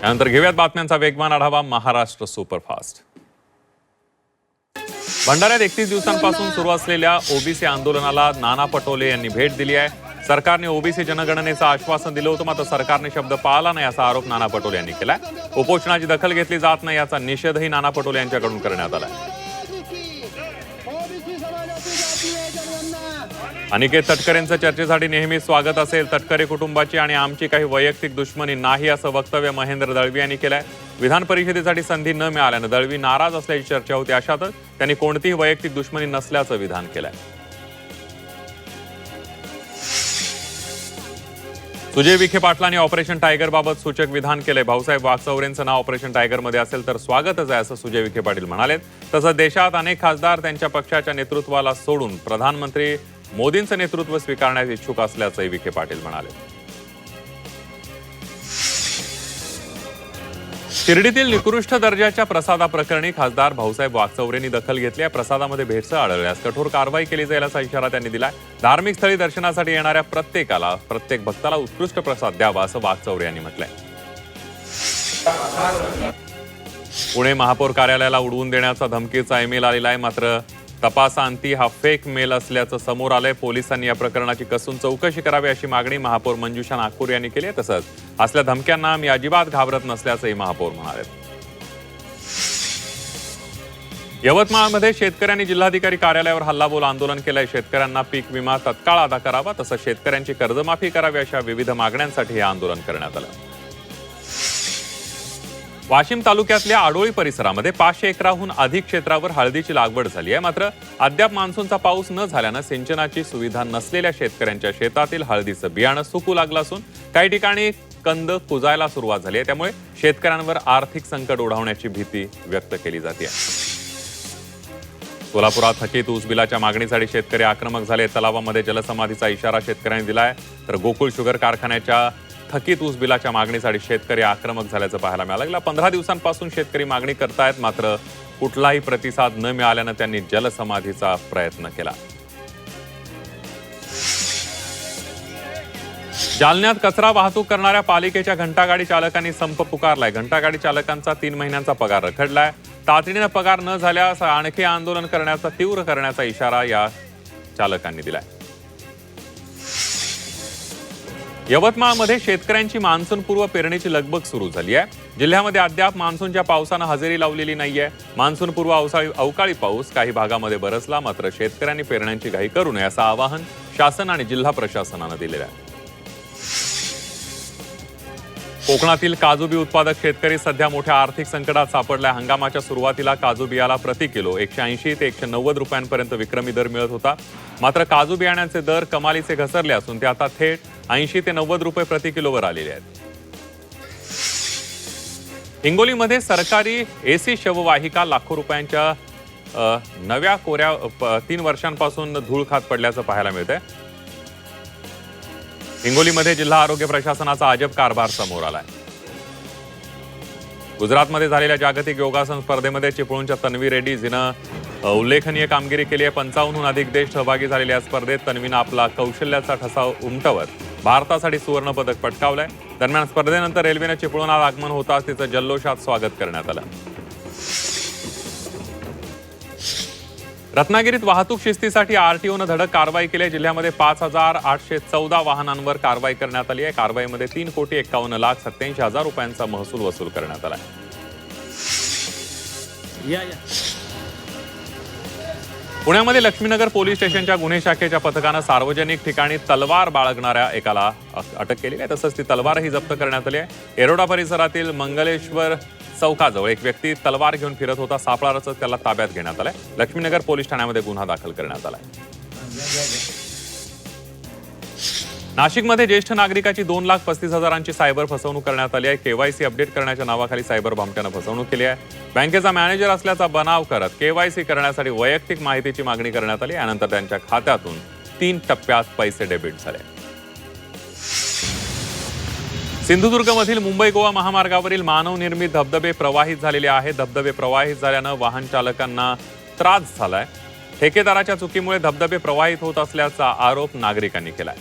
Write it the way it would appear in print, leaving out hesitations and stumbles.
यानंतर घेऊयात बातम्यांचा वेगवान आढावा महाराष्ट्र सुपरफास्ट। भंडाऱ्यात 31 दिवसांपासून सुरू असलेल्या ओबीसी आंदोलनाला नाना पटोले यांनी भेट दिली आहे। सरकारने ओबीसी जनगणनेचं आश्वासन दिलं होतं, मात्र सरकारने शब्द पाळला नाही असा आरोप नाना पटोले यांनी केलाय। उपोषणाची दखल घेतली जात नाही याचा निषेधही नाना पटोले यांच्याकडून करण्यात आलाय। अनिकेत तटकरेंचं चर्चेसाठी नेहमी स्वागत असेल। तटकरे कुटुंबाची आणि आमची काही वैयक्तिक दुश्मनी नाही असं वक्तव्य महेंद्र दळवी यांनी केलंय। विधान परिषदेसाठी संधी न मिळाल्यानं दळवी नाराज असल्याची चर्चा होती, अशातच त्यांनी कोणतीही वैयक्तिक दुश्मनी नसल्याचं विधान केलंय। सुजय विखे पाटलांनी ऑपरेशन टायगर बाबत सूचक विधान केलंय। भाऊसाहेब वागचौरेंचं नाव ऑपरेशन टायगर मध्ये असेल तर स्वागतच आहे असं सुजय विखे पाटील म्हणालेत। तसंच देशात अनेक खासदार त्यांच्या पक्षाच्या नेतृत्वाला सोडून प्रधानमंत्री मोदींचं नेतृत्व स्वीकारण्यास इच्छुक असल्याचंही विखे पाटील म्हणाले। शिर्डीतील निकृष्ट दर्जाच्या प्रसादाप्रकरणी खासदार भाऊसाहेब वागचौरेंनी दखल घेतली आहे। प्रसादामध्ये भेसळ आढळल्यास कठोर कारवाई केली जाईल असा इशारा त्यांनी दिलाय। धार्मिक स्थळी दर्शनासाठी येणाऱ्या प्रत्येक भक्ताला उत्कृष्ट प्रसाद द्यावा असं वागचौरे यांनी म्हटलंय। पुणे महापौर कार्यालयाला उडवून देण्याचा धमकीचा ईमेल आलेला आहे, मात्र तपासांती हा फेक मेल असल्याचं समोर आलंय। पोलिसांनी या प्रकरणाची कसून चौकशी करावी अशी मागणी महापौर मंजुषा नागपूर यांनी केली आहे। तसंच असल्या धमक्यांना मी अजिबात घाबरत नसल्याचंही महापौर म्हणाले। यवतमाळमध्ये शेतकऱ्यांनी जिल्हाधिकारी कार्यालयावर हल्लाबोल आंदोलन केलंय। शेतकऱ्यांना पीक विमा तत्काळ अदा करावा, तसंच शेतकऱ्यांची कर्जमाफी करावी अशा विविध मागण्यांसाठी हे आंदोलन करण्यात आलं। वाशिम तालुक्यातल्या आडोळी परिसरामध्ये 500 एकराहून अधिक क्षेत्रावर हळदीची लागवड झाली आहे, मात्र अद्याप मान्सूनचा पाऊस न झाल्यानं सिंचनाची सुविधा नसलेल्या शेतकऱ्यांच्या शेतातील हळदीचं बियाणं सुकू लागलं असून काही ठिकाणी कंद कुजायला सुरुवात झाली आहे। त्यामुळे शेतकऱ्यांवर आर्थिक संकट ओढवण्याची भीती व्यक्त केली जाते। सोलापुरात थकीत ऊस बिलाच्या मागणीसाठी शेतकरी आक्रमक झाले। तलावामध्ये जलसमाधीचा इशारा शेतकऱ्यांनी दिलाय, तर गोकुळ शुगर कारखान्याच्या थकीत ऊस बिलाच्या मागणीसाठी शेतकरी आक्रमक झाल्याचं पाहायला मिळालं। 15 दिवसांपासून शेतकरी मागणी करतायत, मात्र कुठलाही प्रतिसाद न मिळाल्यानं त्यांनी जलसमाधीचा प्रयत्न केला। जालन्यात कचरा वाहतूक करणाऱ्या पालिकेच्या घंटागाडी चालकांनी संप पुकारलाय। घंटागाडी चालकांचा 3 महिन्यांचा पगार रखडलाय। तातडीनं पगार न झाल्यास आणखी आंदोलन तीव्र करण्याचा इशारा या चालकांनी दिलाय। यवतमाळमध्ये शेतकऱ्यांची मान्सूनपूर्व पेरणीची लगबग सुरू झाली आहे। जिल्ह्यामध्ये अद्याप मान्सूनच्या पावसानं हजेरी लावलेली नाहीये। मान्सूनपूर्व अवकाळी पाऊस काही भागामध्ये बरसला, मात्र शेतकऱ्यांनी पेरण्यांची घाई करू नये असं आवाहन शासन आणि जिल्हा प्रशासनानं दिलेलं आहे। कोकणातील काजू बी उत्पादक शेतकरी सध्या मोठ्या आर्थिक संकटात सापडलाय। हंगामाच्या सुरुवातीला काजू बियाला प्रति किलो 180 ते 190 रुपयांपर्यंत विक्रमी दर मिळत होता, मात्र काजू बियाण्याचे दर कमालीचे घसरले असून ते आता थेट 80 ते 90 रुपये प्रति किलोवर आलेले आहेत। हिंगोलीमध्ये सरकारी एसी शववाहिका लाखो रुपयांच्या नव्या कोऱ्या 3 वर्षांपासून धूळ खात पडल्याचं पाहायला मिळतंय। हिंगोलीमध्ये जिल्हा आरोग्य प्रशासनाचा अजब कारभार समोर आलाय। गुजरातमध्ये झालेल्या जागतिक योगासन स्पर्धेमध्ये चिपळूणच्या तन्वी रेड्डी हिनं उल्लेखनीय कामगिरी केली आहे। 55हून अधिक देश सहभागी झालेल्या या स्पर्धेत तन्वीनं आपला कौशल्याचा ठसा उमटवत भारतासाठी सुवर्ण पदक पटकावलंय। दरम्यान स्पर्धेनंतर रेल्वेनं चिपळूणात आगमन होताच तिचं जल्लोषात स्वागत करण्यात आलं। रत्नागिरीत वाहतूक शिस्तीसाठी आरटीओनं धडक कारवाई केली आहे। जिल्ह्यामध्ये 5814 वाहनांवर कारवाई करण्यात आली आहे। कारवाईमध्ये 3,51,87,000 रुपयांचा महसूल वसूल करण्यात आला। पुण्यामध्ये लक्ष्मीनगर पोलीस स्टेशनच्या गुन्हे शाखेच्या पथकानं सार्वजनिक ठिकाणी तलवार बाळगणाऱ्या एकाला अटक केली आहे। तसंच ती तलवारही जप्त करण्यात आली आहे। एरोडा परिसरातील मंगलेश्वर चौकाजवळ एक व्यक्ती तलवार घेऊन फिरत होता। सापळा रचत त्याला ताब्यात घेण्यात आलाय। लक्ष्मीनगर पोलीस ठाण्यामध्ये गुन्हा दाखल करण्यात आलाय। नाशिकमध्ये ज्येष्ठ नागरिकाची 2,35,000ची सायबर फसवणूक करण्यात आली आहे। केवायसी अपडेट करण्याच्या नावाखाली सायबर भामट्यानं फसवणूक केली आहे। बँकेचा मॅनेजर असल्याचा बनाव करत केवायसी करण्यासाठी वैयक्तिक माहितीची मागणी करण्यात आली। यानंतर त्यांच्या खात्यातून 3 टप्प्यात पैसे डेबिट झाले। सिंधुदुर्गमधील मुंबई गोवा महामार्गावरील मानवनिर्मित धबधबे प्रवाहित झालेले आहेत। धबधबे प्रवाहित झाल्यानं वाहन चालकांना त्रास झालाय। ठेकेदाराच्या चुकीमुळे धबधबे प्रवाहित होत असल्याचा आरोप नागरिकांनी केलाय।